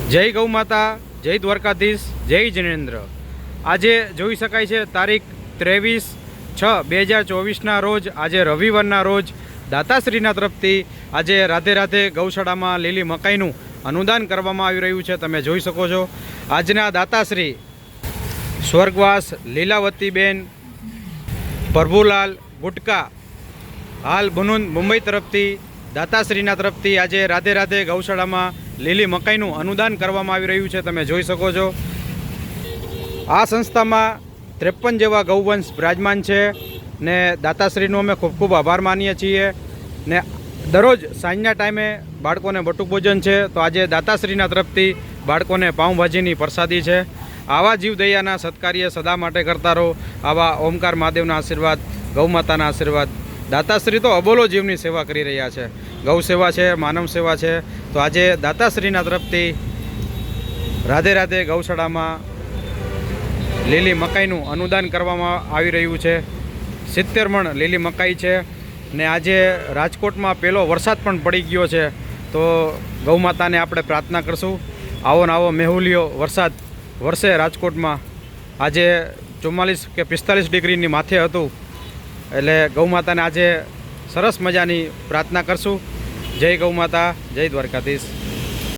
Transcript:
જય ગૌ માતા, જય દ્વારકાધીશ, જય જિનેન્દ્ર। આજે જોઈ શકાય છે તારીખ 23/6/2024ના રોજ, આજે રવિવારના રોજ દાતાશ્રીના તરફથી આજે રાધે રાધે ગૌશાળામાં લીલી મકાઈનું અનુદાન કરવામાં આવી રહ્યું છે। તમે જોઈ શકો છો આજના દાતાશ્રી સ્વર્ગવાસ લીલાવતીબેન પ્રભુલાલ ગુટકા હાલ બનુન મુંબઈ તરફથી દાતાશ્રીના તરફથી આજે રાધે રાધે ગૌશાળામાં લીલી મકાઈનું અનુદાન કરવામાં આવી રહ્યું છે। તમે જોઈ શકો છો આ સંસ્થામાં 53 જેવા ગૌવંશ બિરાજમાન છે ને દાતાશ્રીનો અમે ખૂબ ખૂબ આભાર માનીએ છીએ ને દરરોજ સાંજના ટાઈમે બાળકોને બટુક ભોજન છે, તો આજે દાતાશ્રીના તરફથી બાળકોને પાઉંભાજીની પ્રસાદી છે। આવા જીવદયાના સત્કાર્ય સદા માટે કરતા રહો। આવા ઓમકાર મહાદેવના આશીર્વાદ, ગૌ માતાના આશીર્વાદ। દાતાશ્રી તો અબોલો જીવની સેવા કરી રહ્યા છે, ગૌ સેવા છે, માનવ સેવા છે। તો આજે દાતાશ્રીના તરફથી રાધે રાધે ગૌશાળામાં લીલી મકાઈનું અનુદાન કરવામાં આવી રહ્યું છે। 70 મણ લીલી મકાઈ છે ને આજે રાજકોટમાં પહેલો વરસાદ પણ પડી ગયો છે, તો ગૌ માતાને આપણે પ્રાર્થના કરશું આવો ને આવો મેહુલિયો વરસાદ વરસે રાજકોટમાં। આજે 44 કે 45 ડિગ્રીની માથે હતું, એટલે ગૌ માતાને આજે સરસ મજાની પ્રાર્થના કરશું। જય ગૌ માતા, જય દ્વારકાધીશ।